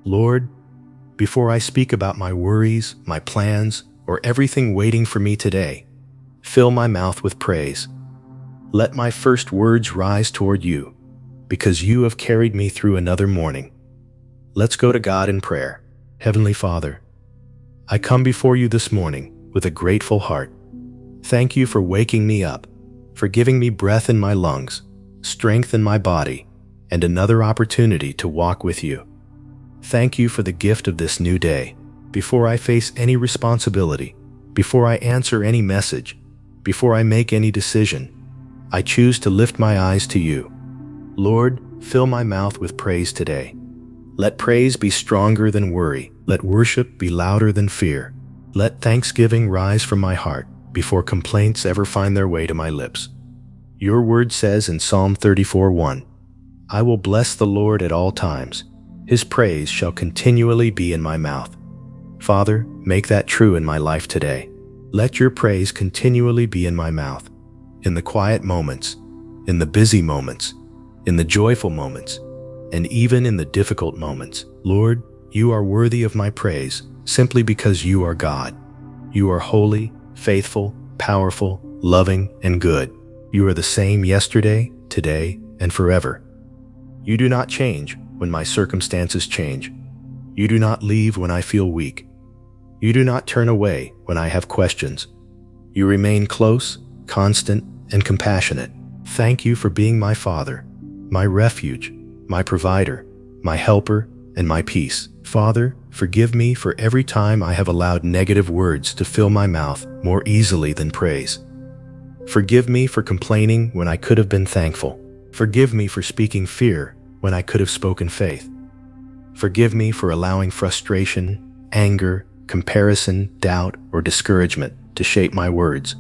Lord, before I speak about my worries, my plans, or everything waiting for me today, fill my mouth with praise. Let my first words rise toward you, because you have carried me through another morning. Let's go to God in prayer. Heavenly Father, I come before you this morning with a grateful heart. Thank you for waking me up, for giving me breath in my lungs, strength in my body, and another opportunity to walk with you. Thank you for the gift of this new day. Before I face any responsibility, before I answer any message, before I make any decision, I choose to lift my eyes to you. Lord, fill my mouth with praise today. Let praise be stronger than worry. Let worship be louder than fear. Let thanksgiving rise from my heart before complaints ever find their way to my lips. Your word says in Psalm 34:1, I will bless the Lord at all times. His praise shall continually be in my mouth. Father, make that true in my life today. Let your praise continually be in my mouth, in the quiet moments, in the busy moments, in the joyful moments, and even in the difficult moments. Lord, you are worthy of my praise simply because you are God. You are holy, faithful, powerful, loving, and good. You are the same yesterday, today, and forever. You do not change when my circumstances change. You do not leave when I feel weak. You do not turn away when I have questions. You remain close, constant, and compassionate. Thank you for being my Father, my refuge, my provider, my helper, and my peace. Father, forgive me for every time I have allowed negative words to fill my mouth more easily than praise. Forgive me for complaining when I could have been thankful. Forgive me for speaking fear when I could have spoken faith. Forgive me for allowing frustration, anger, comparison, doubt, or discouragement to shape my words.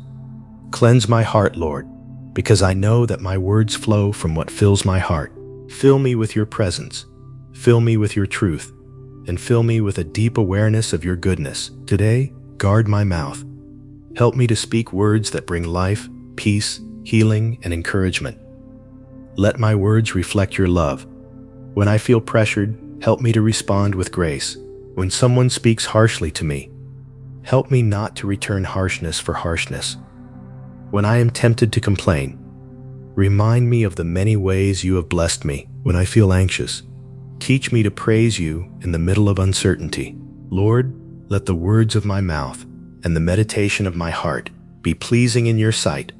Cleanse my heart, Lord, because I know that my words flow from what fills my heart. Fill me with your presence, fill me with your truth, and fill me with a deep awareness of your goodness. Today, guard my mouth. Help me to speak words that bring life, peace, healing, and encouragement. Let my words reflect your love. When I feel pressured, help me to respond with grace. When someone speaks harshly to me, help me not to return harshness for harshness. When I am tempted to complain, remind me of the many ways you have blessed me. When I feel anxious, teach me to praise you in the middle of uncertainty. Lord, let the words of my mouth and the meditation of my heart be pleasing in your sight.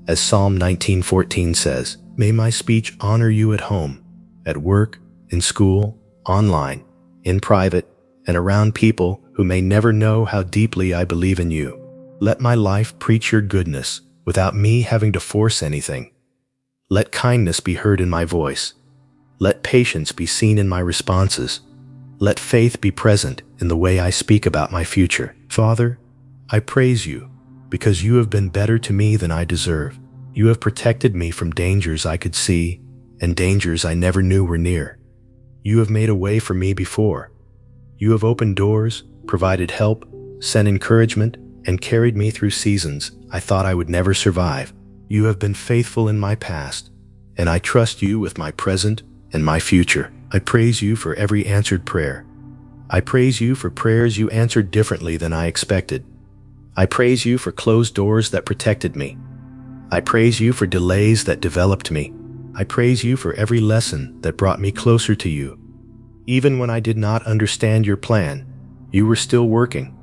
As Psalm 19:14 says, may my speech honor you at home, at work, in school, online, in private, and around people who may never know how deeply I believe in you. Let my life preach your goodness without me having to force anything. Let kindness be heard in my voice. Let patience be seen in my responses. Let faith be present in the way I speak about my future. Father, I praise you because you have been better to me than I deserve. You have protected me from dangers I could see and dangers I never knew were near. You have made a way for me before. You have opened doors, provided help, sent encouragement, and carried me through seasons I thought I would never survive. You have been faithful in my past, and I trust you with my present and my future. I praise you for every answered prayer. I praise you for prayers you answered differently than I expected. I praise you for closed doors that protected me. I praise you for delays that developed me. I praise you for every lesson that brought me closer to you. Even when I did not understand your plan, you were still working.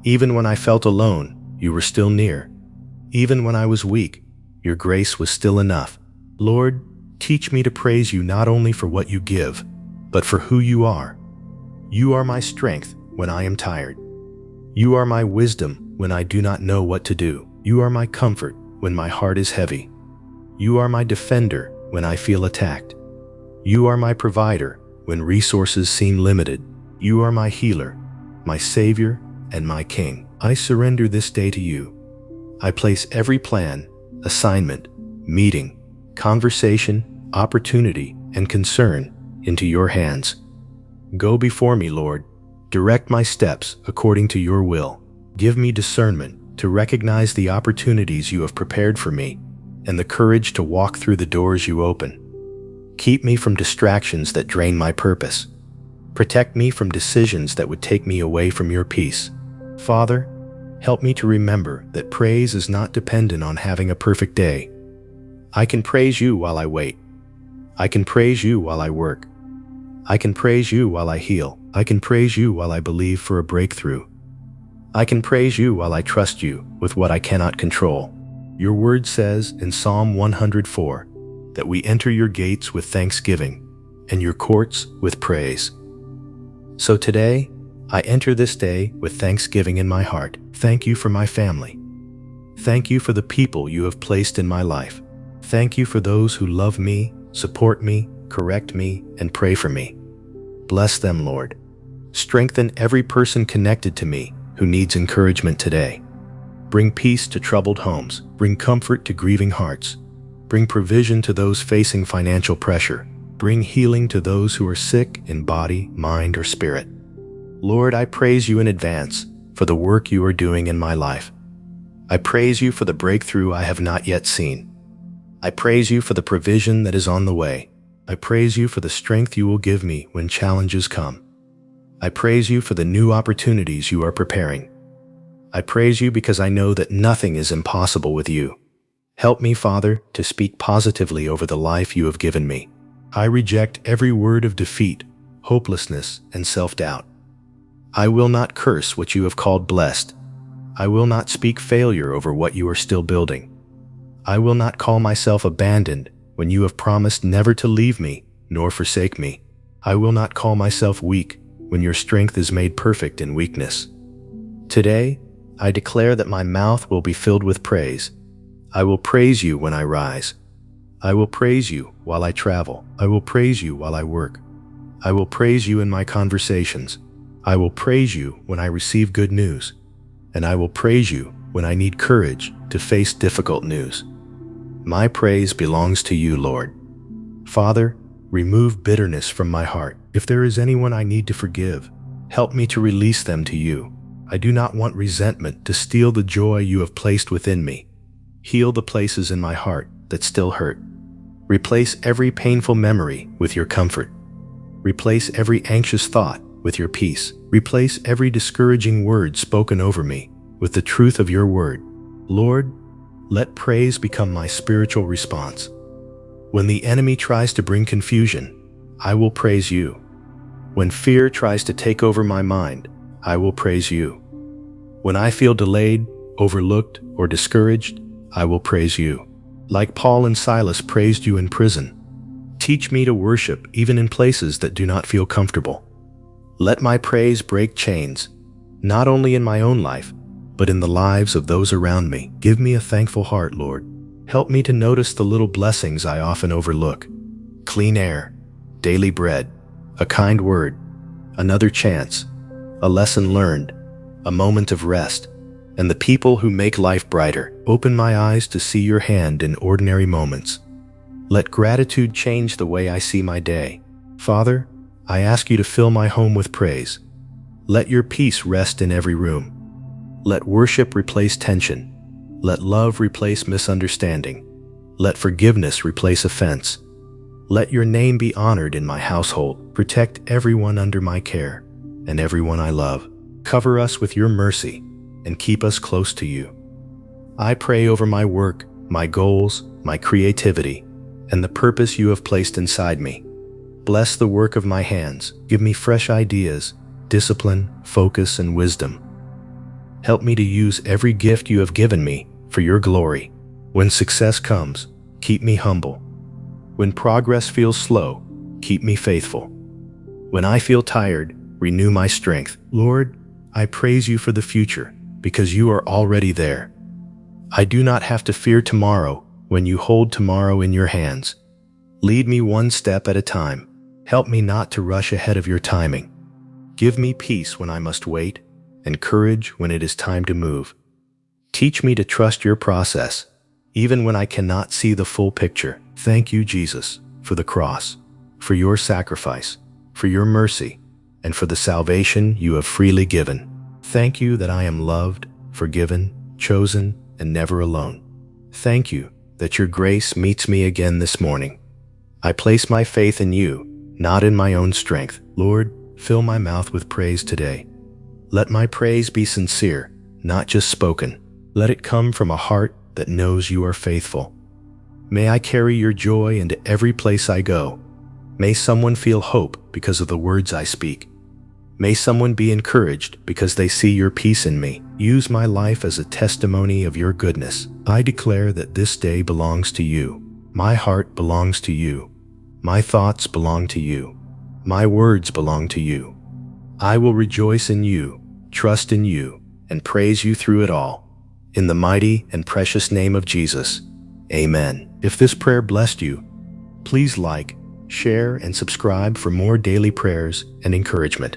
Even when I felt alone, you were still near. Even when I was weak, your grace was still enough. Lord, teach me to praise you not only for what you give, but for who you are. You are my strength when I am tired. You are my wisdom when I do not know what to do. You are my comfort when my heart is heavy. You are my defender when I feel attacked. You are my provider when resources seem limited. You are my healer, my savior, and my king. I surrender this day to you. I place every plan, assignment, meeting, conversation, opportunity, and concern into your hands. Go before me, Lord. Direct my steps according to your will. Give me discernment to recognize the opportunities you have prepared for me and the courage to walk through the doors you open. Keep me from distractions that drain my purpose. Protect me from decisions that would take me away from your peace. Father, help me to remember that praise is not dependent on having a perfect day. I can praise you while I wait. I can praise you while I work. I can praise you while I heal. I can praise you while I believe for a breakthrough. I can praise you while I trust you with what I cannot control. Your word says in Psalm 104 that we enter your gates with thanksgiving and your courts with praise. So today, I enter this day with thanksgiving in my heart. Thank you for my family. Thank you for the people you have placed in my life. Thank you for those who love me, support me, correct me, and pray for me. Bless them, Lord. Strengthen every person connected to me who needs encouragement today. Bring peace to troubled homes. Bring comfort to grieving hearts. Bring provision to those facing financial pressure. Bring healing to those who are sick in body, mind, or spirit. Lord, I praise you in advance for the work you are doing in my life. I praise you for the breakthrough I have not yet seen. I praise you for the provision that is on the way. I praise you for the strength you will give me when challenges come. I praise you for the new opportunities you are preparing. I praise you because I know that nothing is impossible with you. Help me, Father, to speak positively over the life you have given me. I reject every word of defeat, hopelessness, and self-doubt. I will not curse what you have called blessed. I will not speak failure over what you are still building. I will not call myself abandoned when you have promised never to leave me nor forsake me. I will not call myself weak when your strength is made perfect in weakness. Today, I declare that my mouth will be filled with praise. I will praise you when I rise. I will praise you while I travel. I will praise you while I work. I will praise you in my conversations. I will praise you when I receive good news. And I will praise you when I need courage to face difficult news. My praise belongs to you, Lord. Father, remove bitterness from my heart. If there is anyone I need to forgive, help me to release them to you. I do not want resentment to steal the joy you have placed within me. Heal the places in my heart that still hurt. Replace every painful memory with your comfort. Replace every anxious thought with your peace. Replace every discouraging word spoken over me with the truth of your word. Lord, let praise become my spiritual response. When the enemy tries to bring confusion, I will praise you. When fear tries to take over my mind, I will praise you. When I feel delayed, overlooked, or discouraged, I will praise you. Like Paul and Silas praised you in prison, teach me to worship even in places that do not feel comfortable. Let my praise break chains, not only in my own life, but in the lives of those around me. Give me a thankful heart, Lord. Help me to notice the little blessings I often overlook. Clean air, daily bread, a kind word, another chance, a lesson learned, a moment of rest, and the people who make life brighter. Open my eyes to see your hand in ordinary moments. Let gratitude change the way I see my day. Father, I ask you to fill my home with praise. Let your peace rest in every room. Let worship replace tension. Let love replace misunderstanding. Let forgiveness replace offense. Let your name be honored in my household. Protect everyone under my care and everyone I love. Cover us with your mercy and keep us close to you. I pray over my work, my goals, my creativity, and the purpose you have placed inside me. Bless the work of my hands. Give me fresh ideas, discipline, focus, and wisdom. Help me to use every gift you have given me for your glory. When success comes, keep me humble. When progress feels slow, keep me faithful. When I feel tired, renew my strength. Lord, I praise you for the future because you are already there. I do not have to fear tomorrow when you hold tomorrow in your hands. Lead me one step at a time. Help me not to rush ahead of your timing. Give me peace when I must wait and courage when it is time to move. Teach me to trust your process, even when I cannot see the full picture. Thank you, Jesus, for the cross, for your sacrifice, for your mercy, and for the salvation you have freely given. Thank you that I am loved, forgiven, chosen, and never alone. Thank you that your grace meets me again this morning. I place my faith in you, not in my own strength. Lord, Fill my mouth with praise today. Let my praise be sincere, not just spoken. Let it come from a heart that knows you are faithful. May I carry your joy into every place I go. May someone feel hope because of the words I speak. May someone be encouraged because they see your peace in me. Use my life as a testimony of your goodness. I declare that this day belongs to you. My heart belongs to you. My thoughts belong to you. My words belong to you. I will rejoice in you, trust in you, and praise you through it all. In the mighty and precious name of Jesus, amen. If this prayer blessed you, please like, share, and subscribe for more daily prayers and encouragement.